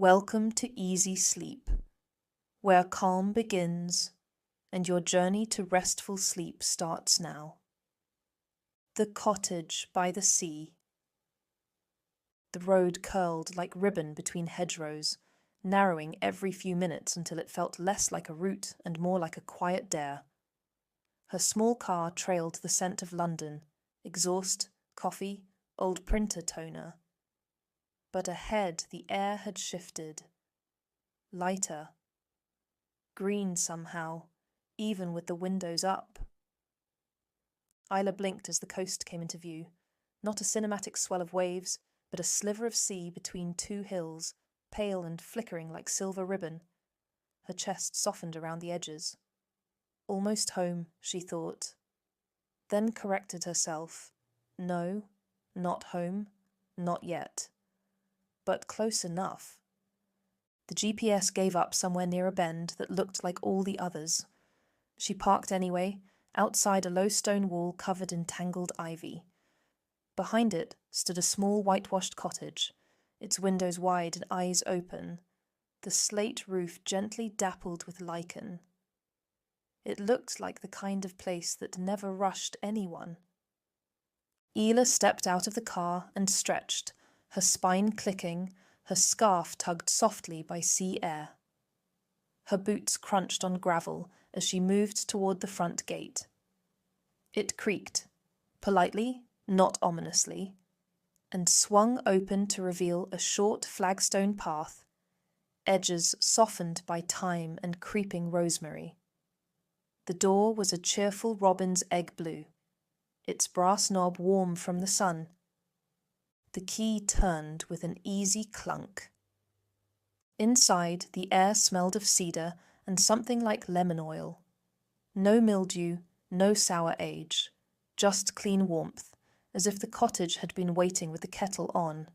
Welcome to easy sleep, where calm begins and your journey to restful sleep starts now. The cottage by the sea. The road curled like ribbon between hedgerows, narrowing every few minutes until it felt less like a route and more like a quiet dare. Her small car trailed the scent of London, exhaust, coffee, old printer toner. But ahead the air had shifted. Lighter. Green somehow, even with the windows up. Isla blinked as the coast came into view. Not a cinematic swell of waves, but a sliver of sea between two hills, pale and flickering like silver ribbon. Her chest softened around the edges. Almost home, she thought. Then corrected herself. No, not home, not yet. But close enough. The GPS gave up somewhere near a bend that looked like all the others. She parked anyway, outside a low stone wall covered in tangled ivy. Behind it stood a small whitewashed cottage, its windows wide and eyes open, the slate roof gently dappled with lichen. It looked like the kind of place that never rushed anyone. Isla stepped out of the car and stretched, her spine clicking, her scarf tugged softly by sea air. Her boots crunched on gravel as she moved toward the front gate. It creaked, politely, not ominously, and swung open to reveal a short flagstone path, edges softened by thyme and creeping rosemary. The door was a cheerful robin's egg blue, its brass knob warm from the sun. The key turned with an easy clunk. Inside, the air smelled of cedar and something like lemon oil. No mildew, no sour age, just clean warmth, as if the cottage had been waiting with the kettle on.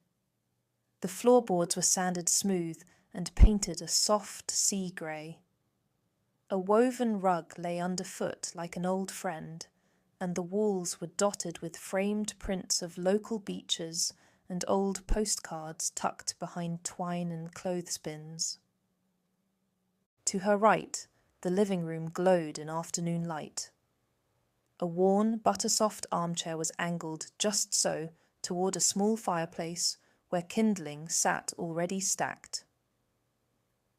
The floorboards were sanded smooth and painted a soft sea grey. A woven rug lay underfoot like an old friend, and the walls were dotted with framed prints of local beaches and old postcards tucked behind twine and clothespins. To her right, the living room glowed in afternoon light. A worn, butter-soft armchair was angled just so toward a small fireplace where kindling sat already stacked.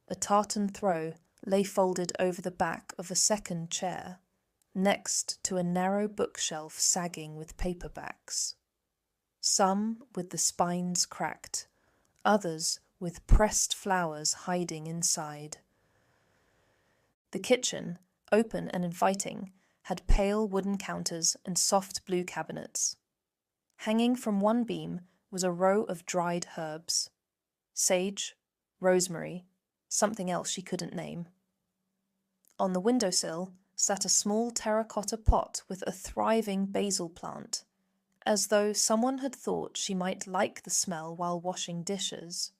A tartan throw lay folded over the back of a second chair, next to a narrow bookshelf sagging with paperbacks. Some with the spines cracked, others with pressed flowers hiding inside. The kitchen, open and inviting, had pale wooden counters and soft blue cabinets. Hanging from one beam was a row of dried herbs. Sage, rosemary, something else she couldn't name. On the windowsill sat a small terracotta pot with a thriving basil plant, as though someone had thought she might like the smell while washing dishes.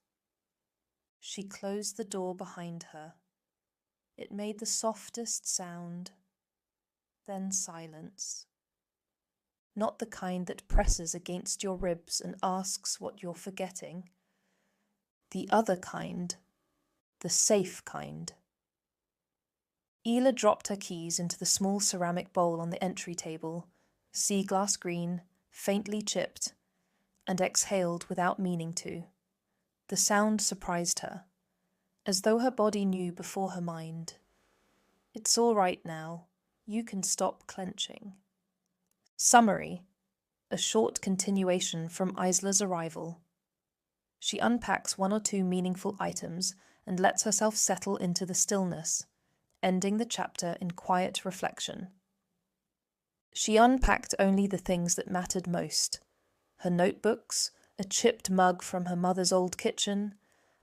She closed the door behind her. It made the softest sound, then silence. Not the kind that presses against your ribs and asks what you're forgetting. The other kind, the safe kind. Isla dropped her keys into the small ceramic bowl on the entry table, sea glass green, faintly chipped, and exhaled without meaning to. The sound surprised her, as though her body knew before her mind. It's all right now. You can stop clenching. Summary, a short continuation from Isla's arrival. She unpacks one or two meaningful items and lets herself settle into the stillness, ending the chapter in quiet reflection. She unpacked only the things that mattered most: her notebooks, a chipped mug from her mother's old kitchen,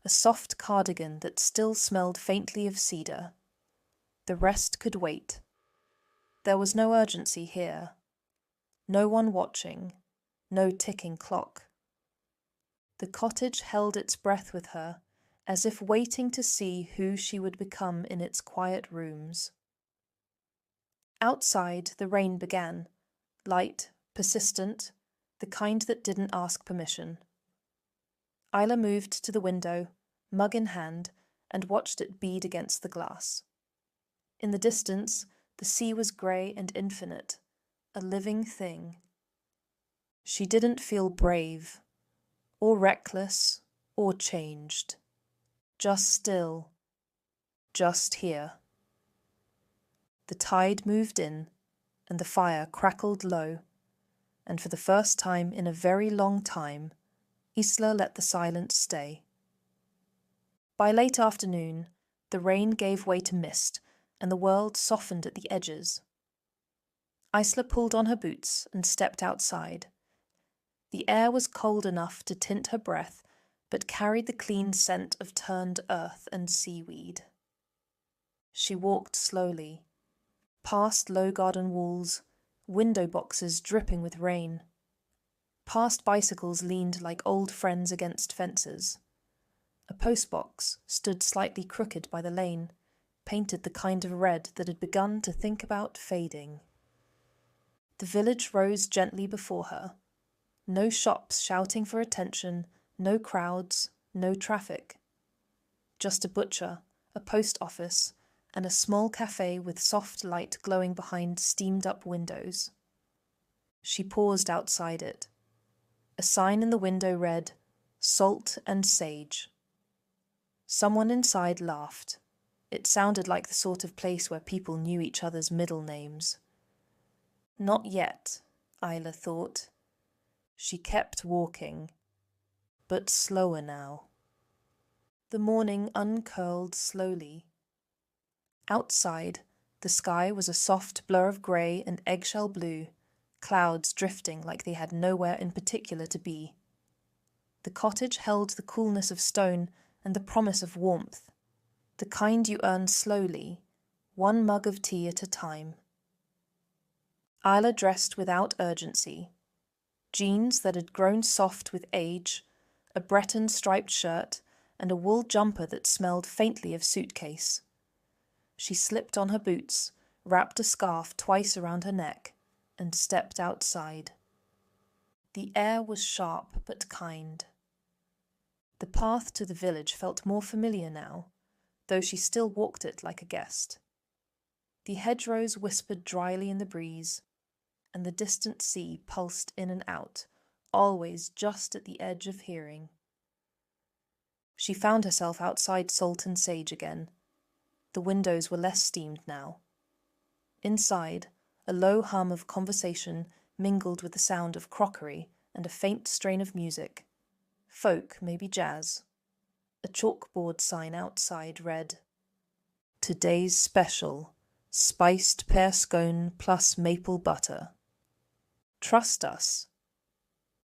a soft cardigan that still smelled faintly of cedar. The rest could wait. There was no urgency here. No one watching, no ticking clock. The cottage held its breath with her, as if waiting to see who she would become in its quiet rooms. Outside, the rain began, light, persistent, the kind that didn't ask permission. Isla moved to the window, mug in hand, and watched it bead against the glass. In the distance, the sea was grey and infinite, a living thing. She didn't feel brave, or reckless, or changed. Just still, just here. The tide moved in, and the fire crackled low, and for the first time in a very long time, Isla let the silence stay. By late afternoon, the rain gave way to mist, and the world softened at the edges. Isla pulled on her boots and stepped outside. The air was cold enough to tint her breath, but carried the clean scent of turned earth and seaweed. She walked slowly, past low garden walls, window boxes dripping with rain. Past bicycles leaned like old friends against fences. A postbox stood slightly crooked by the lane, painted the kind of red that had begun to think about fading. The village rose gently before her. No shops shouting for attention, no crowds, no traffic. Just a butcher, a post office, and a small cafe with soft light glowing behind steamed-up windows. She paused outside it. A sign in the window read, "Salt and Sage." Someone inside laughed. It sounded like the sort of place where people knew each other's middle names. Not yet, Isla thought. She kept walking, but slower now. The morning uncurled slowly. Outside, the sky was a soft blur of grey and eggshell blue, clouds drifting like they had nowhere in particular to be. The cottage held the coolness of stone and the promise of warmth, the kind you earn slowly, one mug of tea at a time. Isla dressed without urgency. Jeans that had grown soft with age, a Breton striped shirt, and a wool jumper that smelled faintly of suitcase. She slipped on her boots, wrapped a scarf twice around her neck, and stepped outside. The air was sharp but kind. The path to the village felt more familiar now, though she still walked it like a guest. The hedgerows whispered dryly in the breeze, and the distant sea pulsed in and out, always just at the edge of hearing. She found herself outside Salt and Sage again. The windows were less steamed now. Inside, a low hum of conversation mingled with the sound of crockery and a faint strain of music. Folk, maybe jazz. A chalkboard sign outside read, "Today's special, spiced pear scone plus maple butter. Trust us."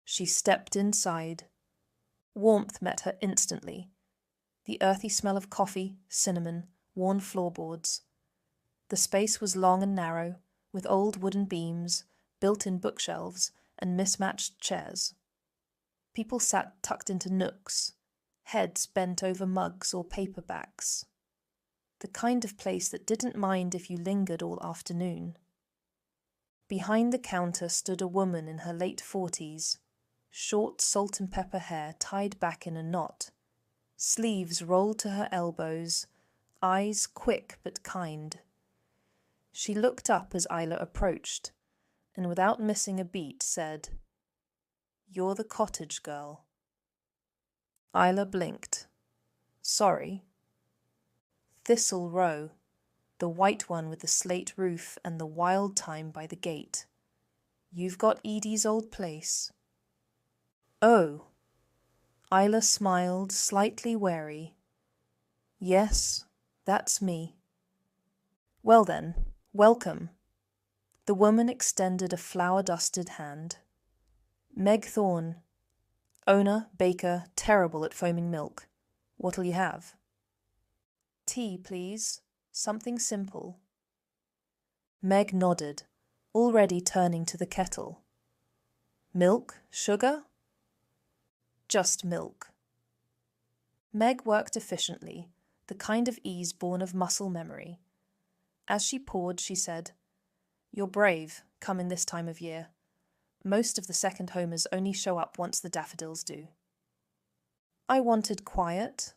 She stepped inside. Warmth met her instantly. The earthy smell of coffee, cinnamon, worn floorboards. The space was long and narrow, with old wooden beams, built-in bookshelves, and mismatched chairs. People sat tucked into nooks, heads bent over mugs or paperbacks. The kind of place that didn't mind if you lingered all afternoon. Behind the counter stood a woman in her late 40s, short salt and pepper hair tied back in a knot, sleeves rolled to her elbows, eyes quick but kind. She looked up as Isla approached, and without missing a beat said, "You're the cottage girl." Isla blinked. "Sorry." Thistle Row, the white one with the slate roof and the wild thyme by the gate. You've got Edie's old place. Oh. Isla smiled, slightly wary. Yes, that's me. Well then, welcome. The woman extended a flour-dusted hand. Meg Thorne. Owner, baker, terrible at foaming milk. What'll you have? Tea, please. Something simple. Meg nodded, already turning to the kettle. Milk? Sugar? Just milk. Meg worked efficiently, the kind of ease born of muscle memory. As she poured, she said, "You're brave, coming this time of year. Most of the second homers only show up once the daffodils do." I wanted quiet,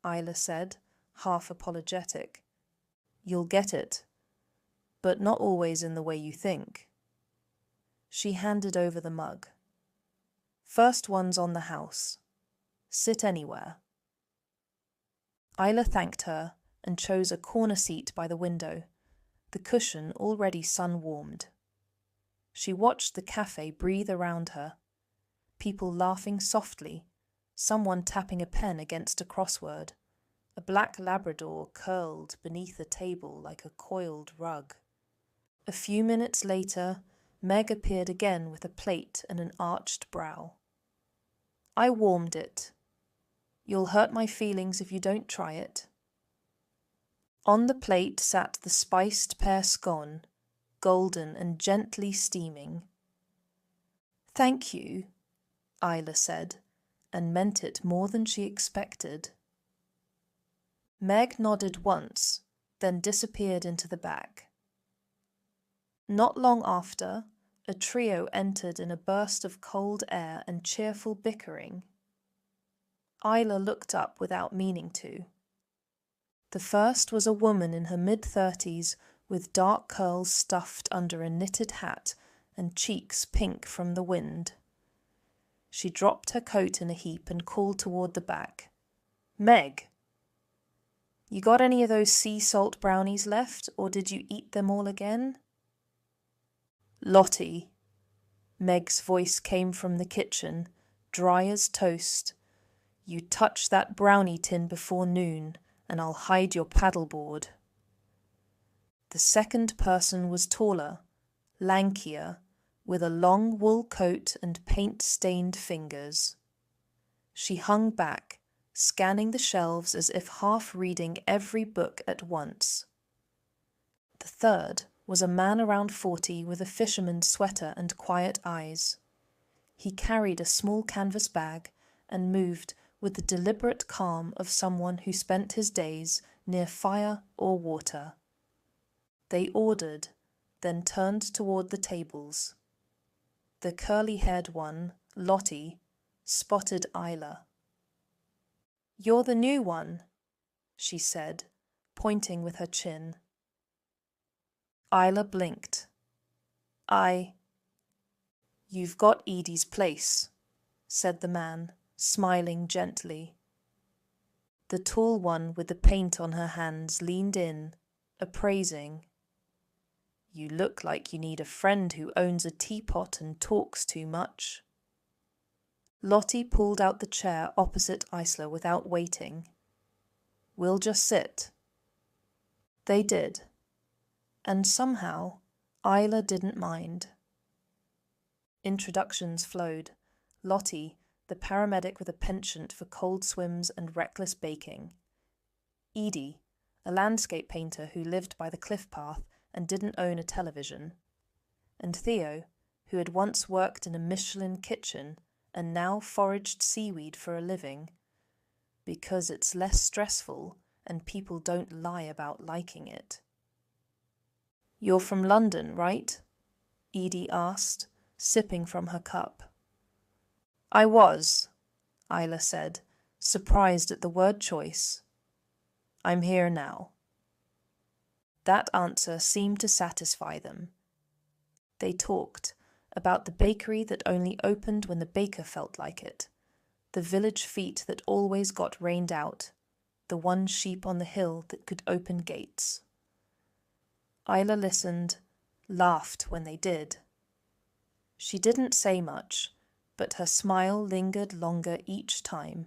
Isla said, half apologetic. You'll get it, but not always in the way you think. She handed over the mug. First one's on the house. Sit anywhere. Isla thanked her and chose a corner seat by the window, the cushion already sun-warmed. She watched the cafe breathe around her, people laughing softly, someone tapping a pen against a crossword, a black Labrador curled beneath the table like a coiled rug. A few minutes later, Meg appeared again with a plate and an arched brow. I warmed it. You'll hurt my feelings if you don't try it. On the plate sat the spiced pear scone, golden and gently steaming. Thank you, Isla said, and meant it more than she expected. Meg nodded once, then disappeared into the back. Not long after, a trio entered in a burst of cold air and cheerful bickering. Isla looked up without meaning to. The first was a woman in her mid-30s with dark curls stuffed under a knitted hat and cheeks pink from the wind. She dropped her coat in a heap and called toward the back. Meg! You got any of those sea salt brownies left, or did you eat them all again? Lottie. Meg's voice came from the kitchen, dry as toast. You touch that brownie tin before noon, and I'll hide your paddleboard. The second person was taller, lankier, with a long wool coat and paint-stained fingers. She hung back, scanning the shelves as if half reading every book at once. The third was a man around 40 with a fisherman's sweater and quiet eyes. He carried a small canvas bag and moved with the deliberate calm of someone who spent his days near fire or water. They ordered, then turned toward the tables. The curly-haired one, Lottie, spotted Isla. You're the new one, she said, pointing with her chin. Isla blinked. You've got Edie's place, said the man, smiling gently. The tall one with the paint on her hands leaned in, appraising. You look like you need a friend who owns a teapot and talks too much. Lottie pulled out the chair opposite Isla without waiting. We'll just sit. They did, and somehow Isla didn't mind. Introductions flowed. Lottie, the paramedic with a penchant for cold swims and reckless baking. Edie, a landscape painter who lived by the cliff path and didn't own a television. And Theo, who had once worked in a Michelin kitchen and now foraged seaweed for a living, because it's less stressful and people don't lie about liking it. You're from London, right? Edie asked, sipping from her cup. I was, Isla said, surprised at the word choice. I'm here now. That answer seemed to satisfy them. They talked about the bakery that only opened when the baker felt like it, the village feet that always got rained out, the one sheep on the hill that could open gates. Isla listened, laughed when they did. She didn't say much, but her smile lingered longer each time.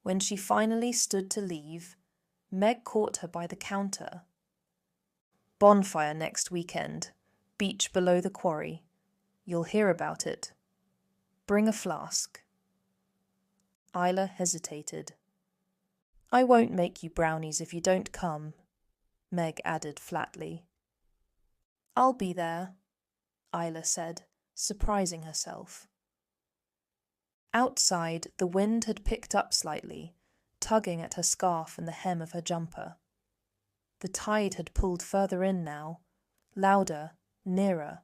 When she finally stood to leave, Meg caught her by the counter. Bonfire next weekend, beach below the quarry. You'll hear about it. Bring a flask. Isla hesitated. I won't make you brownies if you don't come, Meg added flatly. I'll be there, Isla said, surprising herself. Outside, the wind had picked up slightly, tugging at her scarf and the hem of her jumper. The tide had pulled further in now, louder, nearer.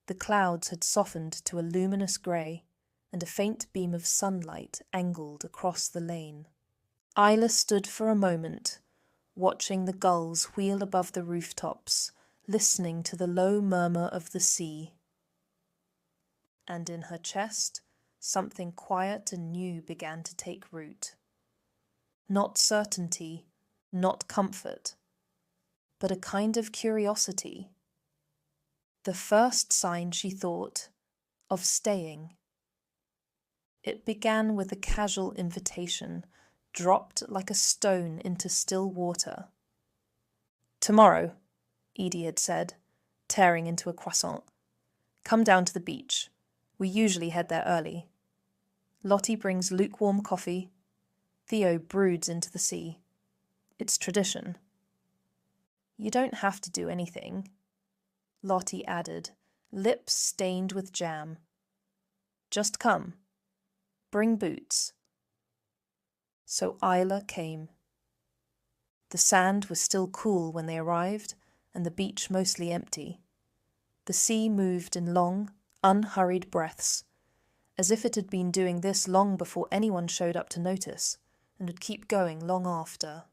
The clouds had softened to a luminous grey, and a faint beam of sunlight angled across the lane. Isla stood for a moment, watching the gulls wheel above the rooftops, listening to the low murmur of the sea. And in her chest, something quiet and new began to take root. Not certainty, not comfort, but a kind of curiosity. The first sign, she thought, of staying. It began with a casual invitation, dropped like a stone into still water. "Tomorrow," Edie had said, tearing into a croissant. "Come down to the beach. We usually head there early. Lottie brings lukewarm coffee. Theo broods into the sea. It's tradition." "You don't have to do anything," Lottie added, lips stained with jam. "Just come. Bring boots." So Isla came. The sand was still cool when they arrived, and the beach mostly empty. The sea moved in long, unhurried breaths, as if it had been doing this long before anyone showed up to notice, and would keep going long after.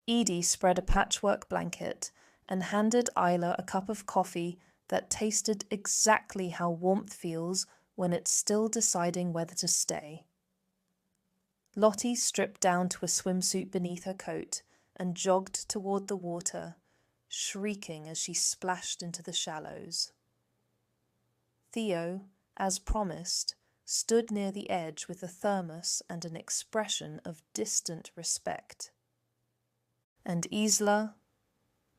Edie spread a patchwork blanket and handed Isla a cup of coffee that tasted exactly how warmth feels when it's still deciding whether to stay. Lottie stripped down to a swimsuit beneath her coat and jogged toward the water, shrieking as she splashed into the shallows. Theo, as promised, stood near the edge with a thermos and an expression of distant respect. And Isla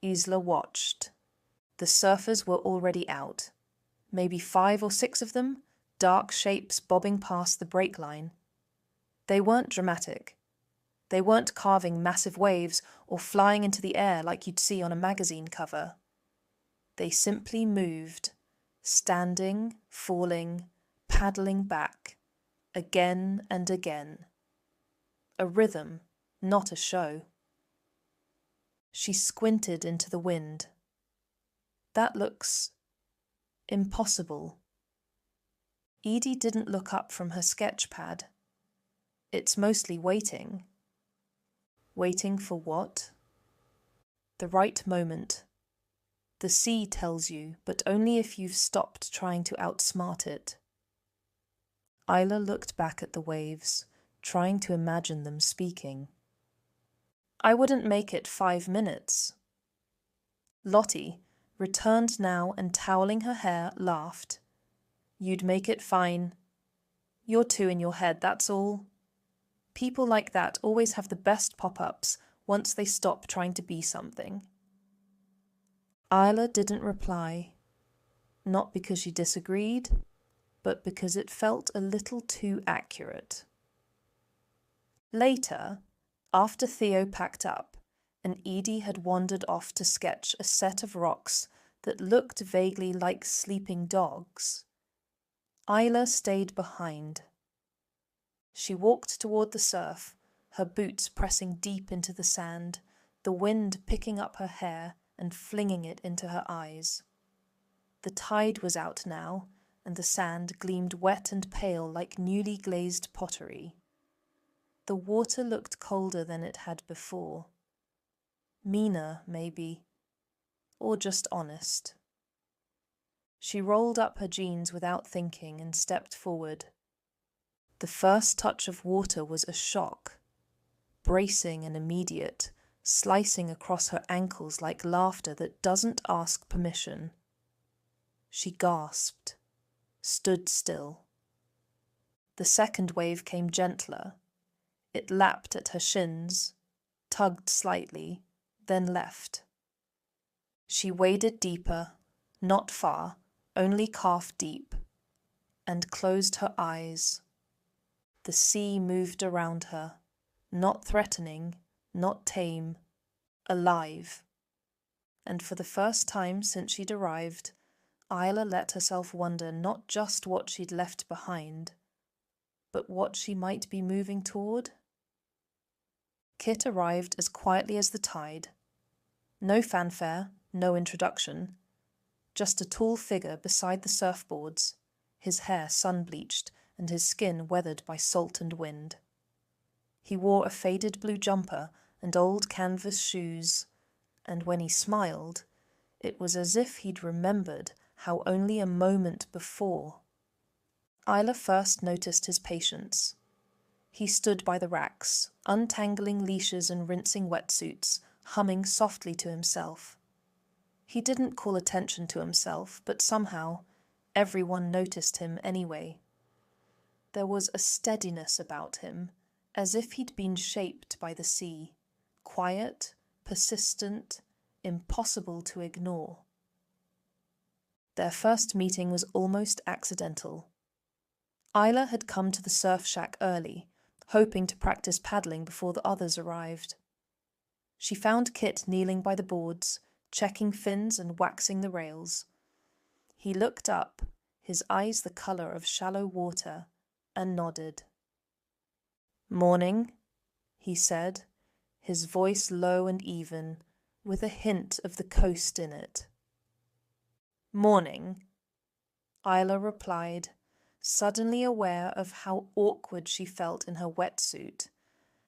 watched. The surfers were already out. Maybe 5 or 6 of them, dark shapes bobbing past the break line. They weren't dramatic. They weren't carving massive waves or flying into the air like you'd see on a magazine cover. They simply moved, standing, falling, paddling back, again and again. A rhythm, not a show. She squinted into the wind. That looks impossible. Edie didn't look up from her sketch pad. It's mostly waiting. Waiting for what? The right moment. The sea tells you, but only if you've stopped trying to outsmart it. Isla looked back at the waves, trying to imagine them speaking. "I wouldn't make it 5 minutes." Lottie, returned now and toweling her hair, laughed. "You'd make it fine. You're too in your head, that's all. People like that always have the best pop-ups once they stop trying to be something." Isla didn't reply, not because she disagreed, but because it felt a little too accurate. Later, after Theo packed up, and Edie had wandered off to sketch a set of rocks that looked vaguely like sleeping dogs, Isla stayed behind. She walked toward the surf, her boots pressing deep into the sand, the wind picking up her hair and flinging it into her eyes. The tide was out now, and the sand gleamed wet and pale like newly glazed pottery. The water looked colder than it had before. Meaner, maybe, or just honest. She rolled up her jeans without thinking and stepped forward. The first touch of water was a shock, bracing and immediate, slicing across her ankles like laughter that doesn't ask permission. She gasped, stood still. The second wave came gentler. It lapped at her shins, tugged slightly, then left. She waded deeper, not far, only calf deep, and closed her eyes. The sea moved around her, not threatening, not tame, alive. And for the first time since she'd arrived, Isla let herself wonder not just what she'd left behind, but what she might be moving toward. Kit arrived as quietly as the tide. No fanfare, no introduction. Just a tall figure beside the surfboards, his hair sun-bleached and his skin weathered by salt and wind. He wore a faded blue jumper and old canvas shoes, and when he smiled, it was as if he'd remembered how only a moment before. Isla first noticed his patience. He stood by the racks, untangling leashes and rinsing wetsuits, humming softly to himself. He didn't call attention to himself, but somehow everyone noticed him anyway. There was a steadiness about him, as if he'd been shaped by the sea, quiet, persistent, impossible to ignore. Their first meeting was almost accidental. Isla had come to the surf shack early, hoping to practice paddling before the others arrived. She found Kit kneeling by the boards, checking fins and waxing the rails. He looked up, his eyes the colour of shallow water, and nodded. "Morning," he said, his voice low and even, with a hint of the coast in it. "Morning," Isla replied, suddenly aware of how awkward she felt in her wetsuit,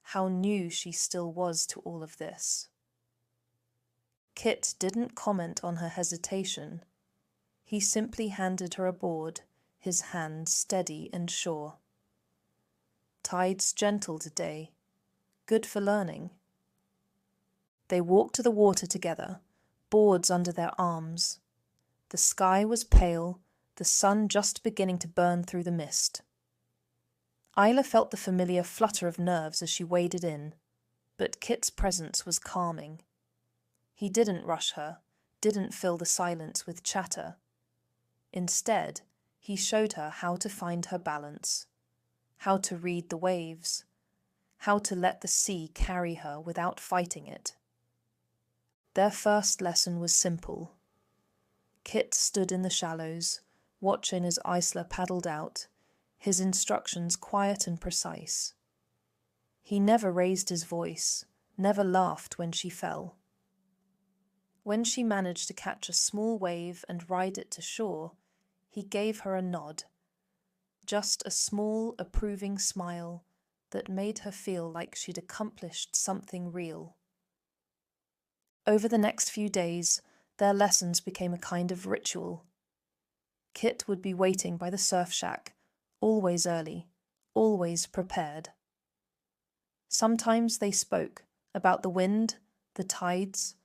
how new she still was to all of this. Kit didn't comment on her hesitation. He simply handed her a board, his hand steady and sure. "Tide's gentle today. Good for learning." They walked to the water together, boards under their arms. The sky was pale, the sun just beginning to burn through the mist. Isla felt the familiar flutter of nerves as she waded in, but Kit's presence was calming. He didn't rush her, didn't fill the silence with chatter. Instead, he showed her how to find her balance, how to read the waves, how to let the sea carry her without fighting it. Their first lesson was simple. Kit stood in the shallows, watching as Isla paddled out, his instructions quiet and precise. He never raised his voice, never laughed when she fell. When she managed to catch a small wave and ride it to shore, he gave her a nod, just a small, approving smile that made her feel like she'd accomplished something real. Over the next few days, their lessons became a kind of ritual. Kit would be waiting by the surf shack, always early, always prepared. Sometimes they spoke about the wind, the tides,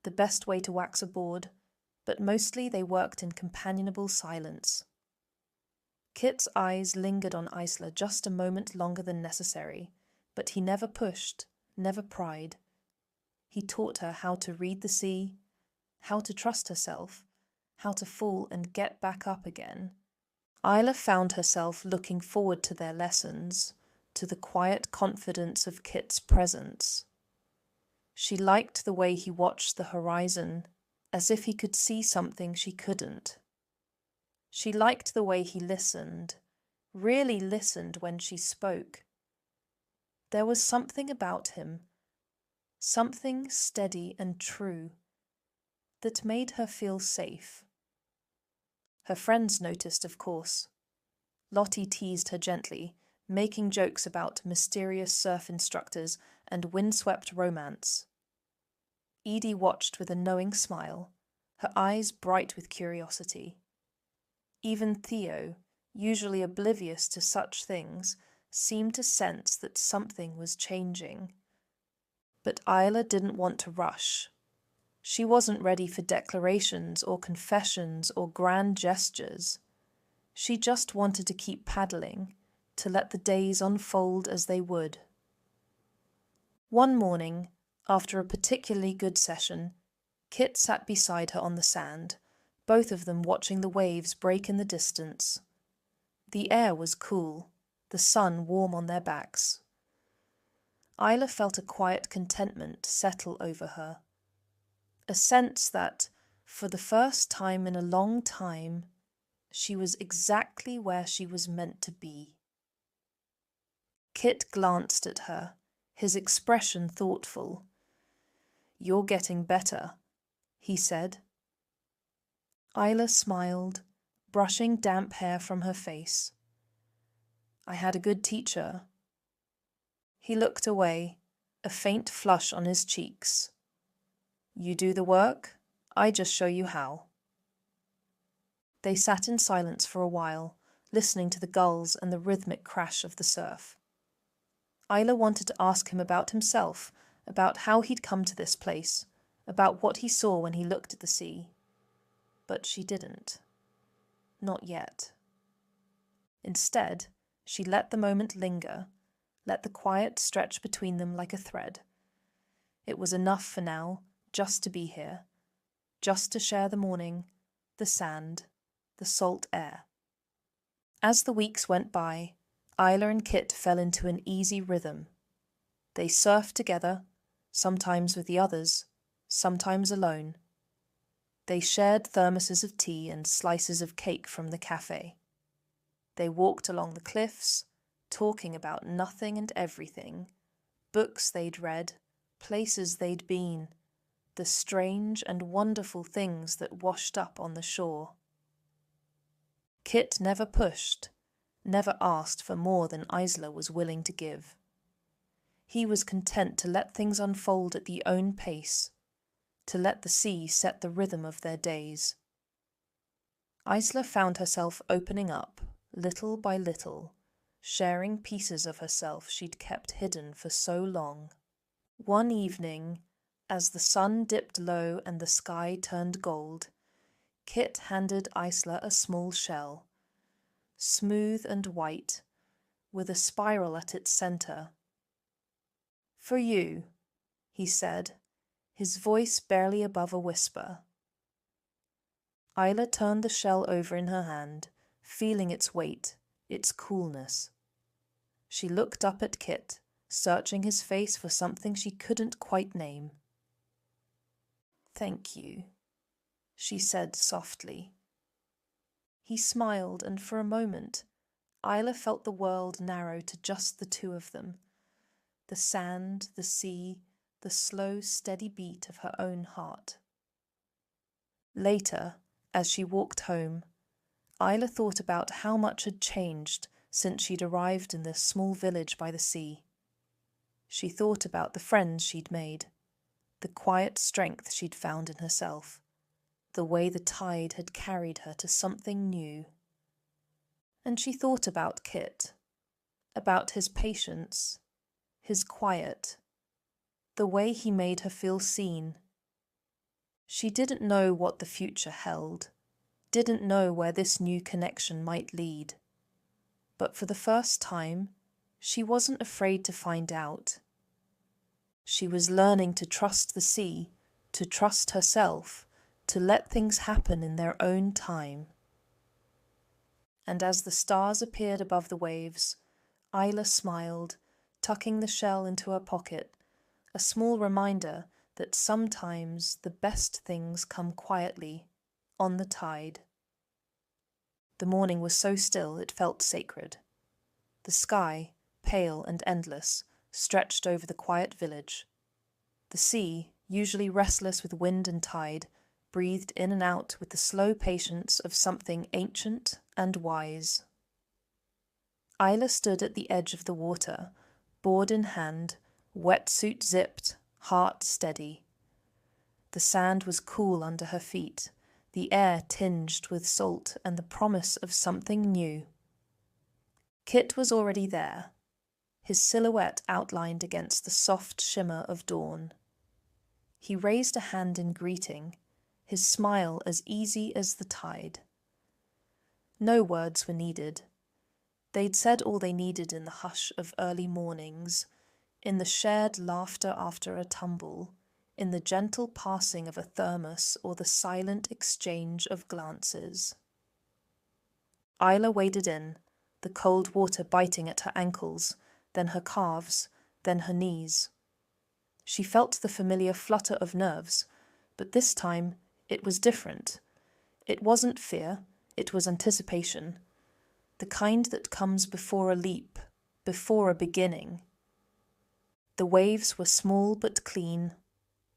the best way to wax a board, but mostly they worked in companionable silence. Kit's eyes lingered on Isla just a moment longer than necessary, but he never pushed, never pried. He taught her how to read the sea, how to trust herself, how to fall and get back up again. Isla found herself looking forward to their lessons, to the quiet confidence of Kit's presence. She liked the way he watched the horizon, as if he could see something she couldn't. She liked the way he listened, really listened when she spoke. There was something about him, something steady and true, that made her feel safe. Her friends noticed, of course. Lottie teased her gently, making jokes about mysterious surf instructors and windswept romance. Edie watched with a knowing smile, her eyes bright with curiosity. Even Theo, usually oblivious to such things, seemed to sense that something was changing. But Isla didn't want to rush. She wasn't ready for declarations or confessions or grand gestures. She just wanted to keep paddling, to let the days unfold as they would. One morning, after a particularly good session, Kit sat beside her on the sand, both of them watching the waves break in the distance. The air was cool, the sun warm on their backs. Isla felt a quiet contentment settle over her, a sense that, for the first time in a long time, she was exactly where she was meant to be. Kit glanced at her, his expression thoughtful. "You're getting better," he said. Isla smiled, brushing damp hair from her face. "I had a good teacher." He looked away, a faint flush on his cheeks. You do the work, I just show you how. They sat in silence for a while, listening to the gulls and the rhythmic crash of the surf. Isla wanted to ask him about himself, about how he'd come to this place, about what he saw when he looked at the sea. But she didn't. Not yet. Instead, she let the moment linger, let the quiet stretch between them like a thread. It was enough for now, just to be here, just to share the morning, the sand, the salt air. As the weeks went by, Isla and Kit fell into an easy rhythm. They surfed together, sometimes with the others, sometimes alone. They shared thermoses of tea and slices of cake from the cafe. They walked along the cliffs, talking about nothing and everything, books they'd read, places they'd been, the strange and wonderful things that washed up on the shore. Kit never pushed, never asked for more than Isla was willing to give. He was content to let things unfold at their own pace, to let the sea set the rhythm of their days. Isla found herself opening up, little by little, sharing pieces of herself she'd kept hidden for so long. One evening, as the sun dipped low and the sky turned gold, Kit handed Isla a small shell, smooth and white, with a spiral at its center. For you, he said, his voice barely above a whisper. Isla turned the shell over in her hand, feeling its weight, its coolness. She looked up at Kit, searching his face for something she couldn't quite name. Thank you, she said softly. He smiled, and for a moment, Isla felt the world narrow to just the two of them. The sand, the sea, the slow, steady beat of her own heart. Later, as she walked home, Isla thought about how much had changed since she'd arrived in this small village by the sea. She thought about the friends she'd made, the quiet strength she'd found in herself, the way the tide had carried her to something new. And she thought about Kit, about his patience, his quiet, the way he made her feel seen. She didn't know what the future held, didn't know where this new connection might lead. But for the first time, she wasn't afraid to find out. She was learning to trust the sea, to trust herself, to let things happen in their own time. And as the stars appeared above the waves, Isla smiled, tucking the shell into her pocket, a small reminder that sometimes the best things come quietly, on the tide. The morning was so still it felt sacred. The sky, pale and endless, stretched over the quiet village. The sea, usually restless with wind and tide, breathed in and out with the slow patience of something ancient and wise. Isla stood at the edge of the water, board in hand, wetsuit zipped, heart steady. The sand was cool under her feet, the air tinged with salt and the promise of something new. Kit was already there, his silhouette outlined against the soft shimmer of dawn. He raised a hand in greeting, his smile as easy as the tide. No words were needed. They'd said all they needed in the hush of early mornings, in the shared laughter after a tumble, in the gentle passing of a thermos or the silent exchange of glances. Isla waded in, the cold water biting at her ankles, then her calves, then her knees. She felt the familiar flutter of nerves, but this time it was different. It wasn't fear, it was anticipation, the kind that comes before a leap, before a beginning. The waves were small but clean,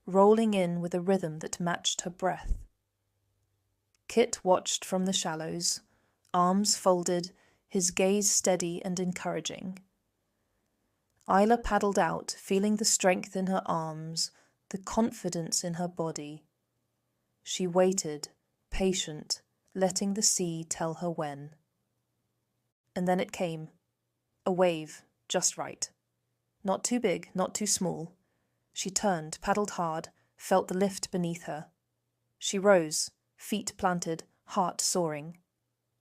rolling in with a rhythm that matched her breath. Kit watched from the shallows, arms folded, his gaze steady and encouraging. Isla paddled out, feeling the strength in her arms, the confidence in her body. She waited, patient, letting the sea tell her when. And then it came. A wave, just right. Not too big, not too small. She turned, paddled hard, felt the lift beneath her. She rose, feet planted, heart soaring.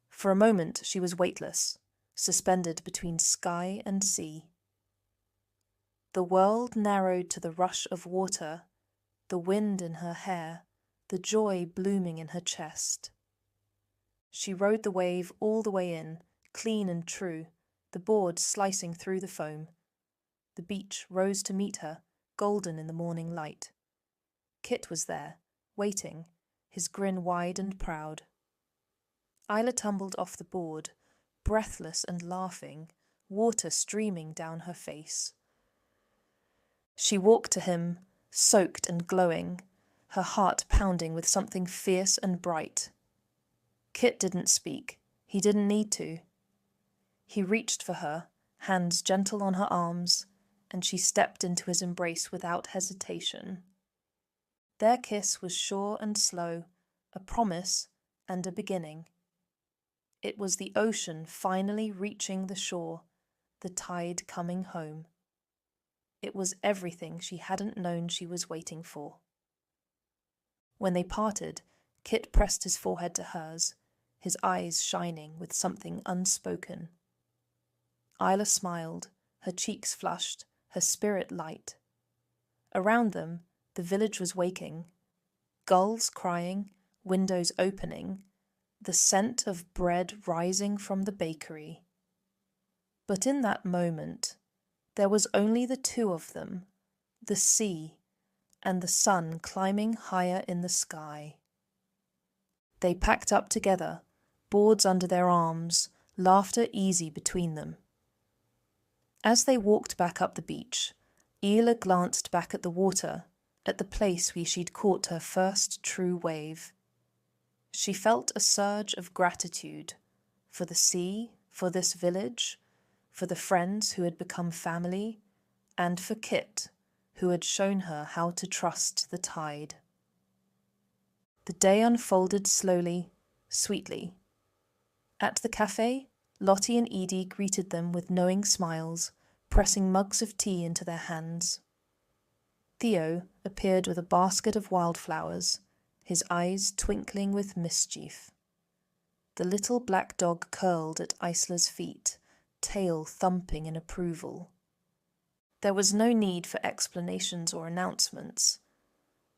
For a moment she was weightless, suspended between sky and sea. The world narrowed to the rush of water, the wind in her hair, the joy blooming in her chest. She rode the wave all the way in, clean and true, the board slicing through the foam. The beach rose to meet her, golden in the morning light. Kit was there, waiting, his grin wide and proud. Isla tumbled off the board, breathless and laughing, water streaming down her face. She walked to him, soaked and glowing, her heart pounding with something fierce and bright. Kit didn't speak. He didn't need to. He reached for her, hands gentle on her arms, and she stepped into his embrace without hesitation. Their kiss was sure and slow, a promise and a beginning. It was the ocean finally reaching the shore, the tide coming home. It was everything she hadn't known she was waiting for. When they parted, Kit pressed his forehead to hers, his eyes shining with something unspoken. Isla smiled, her cheeks flushed, her spirit light. Around them, the village was waking. Gulls crying, windows opening, the scent of bread rising from the bakery. But in that moment, there was only the two of them, the sea, and the sun climbing higher in the sky. They packed up together, boards under their arms, laughter easy between them. As they walked back up the beach, Isla glanced back at the water, at the place where she'd caught her first true wave. She felt a surge of gratitude for the sea, for this village, for the friends who had become family, and for Kit, who had shown her how to trust the tide. The day unfolded slowly, sweetly. At the cafe, Lottie and Edie greeted them with knowing smiles, pressing mugs of tea into their hands. Theo appeared with a basket of wildflowers, his eyes twinkling with mischief. The little black dog curled at Isla's feet, tail thumping in approval. There was no need for explanations or announcements.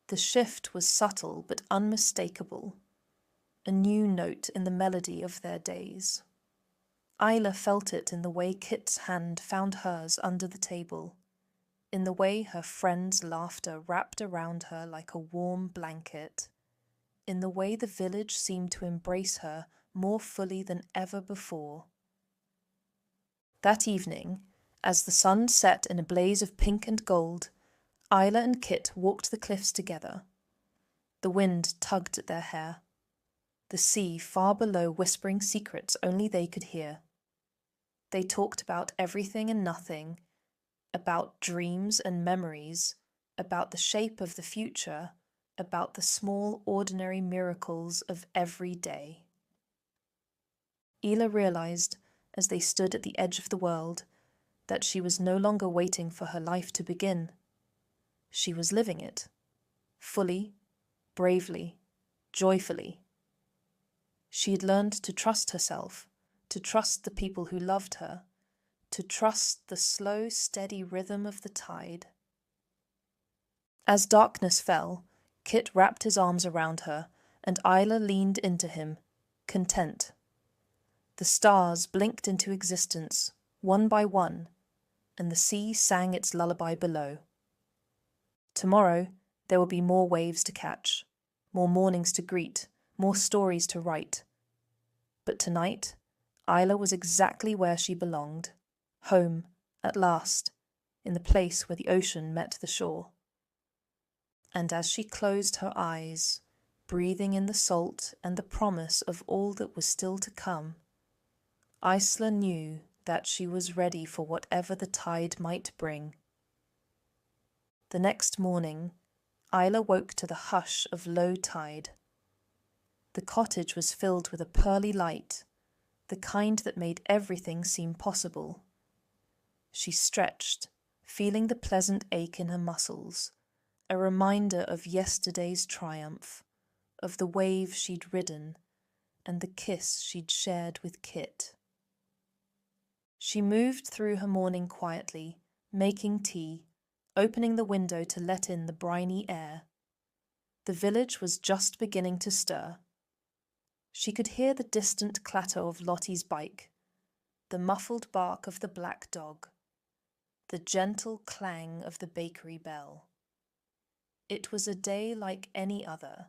The shift was subtle but unmistakable, a new note in the melody of their days. Isla felt it in the way Kit's hand found hers under the table, in the way her friend's laughter wrapped around her like a warm blanket, in the way the village seemed to embrace her more fully than ever before. That evening, as the sun set in a blaze of pink and gold, Isla and Kit walked the cliffs together. The wind tugged at their hair, the sea far below whispering secrets only they could hear. They talked about everything and nothing, about dreams and memories, about the shape of the future, about the small, ordinary miracles of every day. Isla realized, as they stood at the edge of the world, that she was no longer waiting for her life to begin. She was living it, fully, bravely, joyfully. She had learned to trust herself, to trust the people who loved her, to trust the slow, steady rhythm of the tide. As darkness fell, Kit wrapped his arms around her, and Isla leaned into him, content. The stars blinked into existence, one by one, and the sea sang its lullaby below. Tomorrow there will be more waves to catch, more mornings to greet, more stories to write. But tonight, Isla was exactly where she belonged, home, at last, in the place where the ocean met the shore. And as she closed her eyes, breathing in the salt and the promise of all that was still to come, Isla knew that she was ready for whatever the tide might bring. The next morning, Isla woke to the hush of low tide. The cottage was filled with a pearly light, the kind that made everything seem possible. She stretched, feeling the pleasant ache in her muscles, a reminder of yesterday's triumph, of the wave she'd ridden, and the kiss she'd shared with Kit. She moved through her morning quietly, making tea, opening the window to let in the briny air. The village was just beginning to stir. She could hear the distant clatter of Lottie's bike, the muffled bark of the black dog, the gentle clang of the bakery bell. It was a day like any other,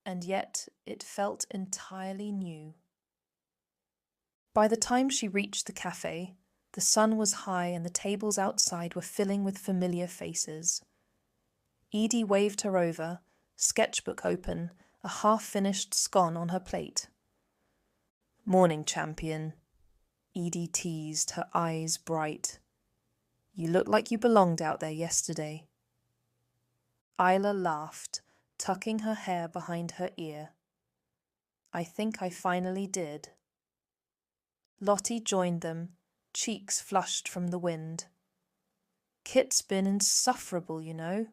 and yet it felt entirely new. By the time she reached the cafe, the sun was high and the tables outside were filling with familiar faces. Edie waved her over, sketchbook open, a half-finished scone on her plate. "Morning, champion," Edie teased, her eyes bright. "You looked like you belonged out there yesterday." Isla laughed, tucking her hair behind her ear. "I think I finally did." Lottie joined them, cheeks flushed from the wind. "Kit's been insufferable, you know,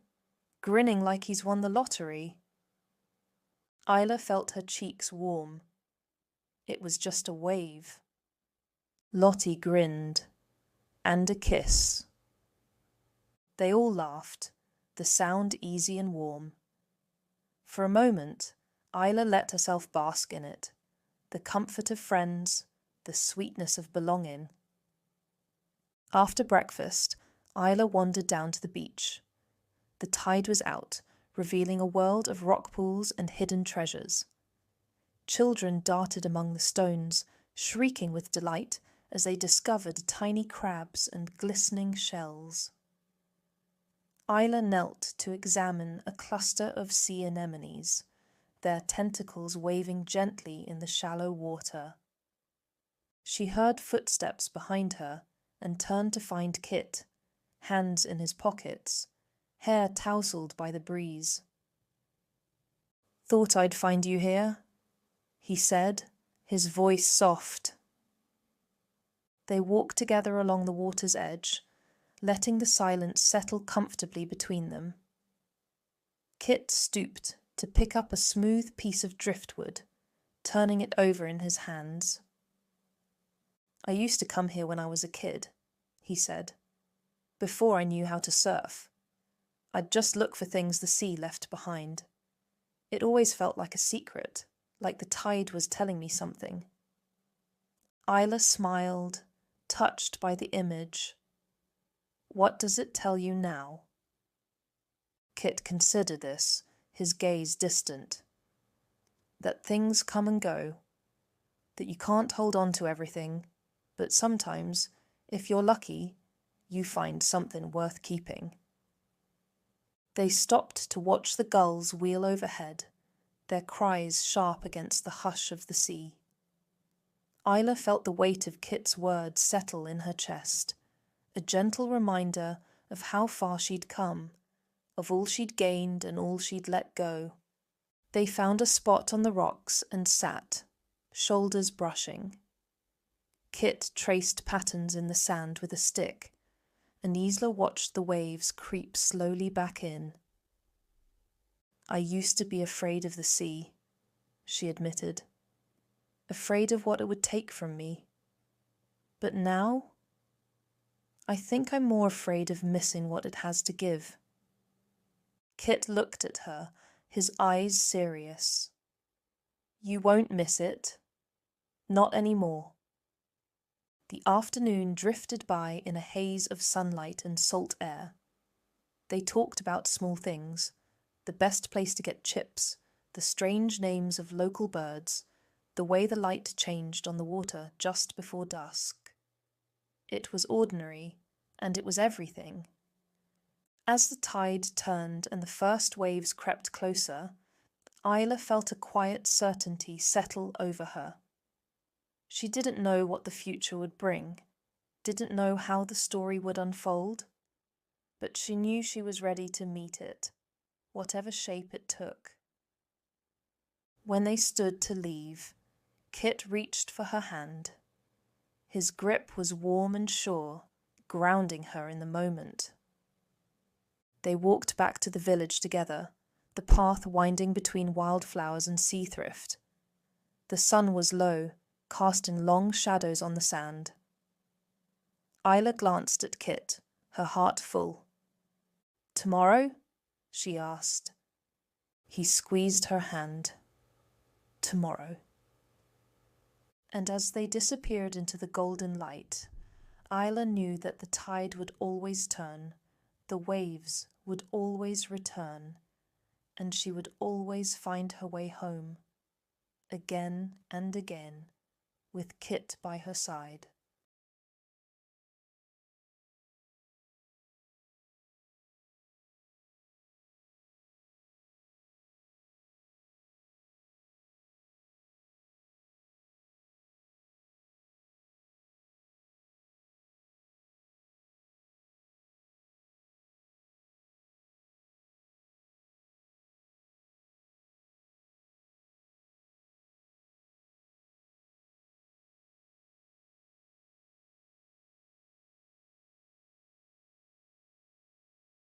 grinning like he's won the lottery." Isla felt her cheeks warm. It was just a wave. Lottie grinned. And a kiss. They all laughed, the sound easy and warm. For a moment, Isla let herself bask in it, the comfort of friends, the sweetness of belonging. After breakfast, Isla wandered down to the beach. The tide was out, revealing a world of rock pools and hidden treasures. Children darted among the stones, shrieking with delight as they discovered tiny crabs and glistening shells. Isla knelt to examine a cluster of sea anemones, their tentacles waving gently in the shallow water. She heard footsteps behind her and turned to find Kit, hands in his pockets, hair tousled by the breeze. "Thought I'd find you here," he said, his voice soft. They walked together along the water's edge, letting the silence settle comfortably between them. Kit stooped to pick up a smooth piece of driftwood, turning it over in his hands. "I used to come here when I was a kid," he said, "before I knew how to surf. I'd just look for things the sea left behind. It always felt like a secret, like the tide was telling me something." Isla smiled, touched by the image. "What does it tell you now?" Kit considered this, his gaze distant. "That things come and go, that you can't hold on to everything, but sometimes, if you're lucky, you find something worth keeping." They stopped to watch the gulls wheel overhead, their cries sharp against the hush of the sea. Isla felt the weight of Kit's words settle in her chest, a gentle reminder of how far she'd come, of all she'd gained and all she'd let go. They found a spot on the rocks and sat, shoulders brushing. Kit traced patterns in the sand with a stick, and Isla watched the waves creep slowly back in. "I used to be afraid of the sea," she admitted. "Afraid of what it would take from me. But now, I think I'm more afraid of missing what it has to give." Kit looked at her, his eyes serious. "You won't miss it. Not anymore." The afternoon drifted by in a haze of sunlight and salt air. They talked about small things, the best place to get chips, the strange names of local birds, the way the light changed on the water just before dusk. It was ordinary, and it was everything. As the tide turned and the first waves crept closer, Isla felt a quiet certainty settle over her. She didn't know what the future would bring, didn't know how the story would unfold, but she knew she was ready to meet it, whatever shape it took. When they stood to leave, Kit reached for her hand. His grip was warm and sure, grounding her in the moment. They walked back to the village together, the path winding between wildflowers and sea thrift. The sun was low, casting long shadows on the sand. Isla glanced at Kit, her heart full. "Tomorrow?" she asked. He squeezed her hand. "Tomorrow." And as they disappeared into the golden light, Isla knew that the tide would always turn, the waves would always return, and she would always find her way home, again and again, with Kit by her side.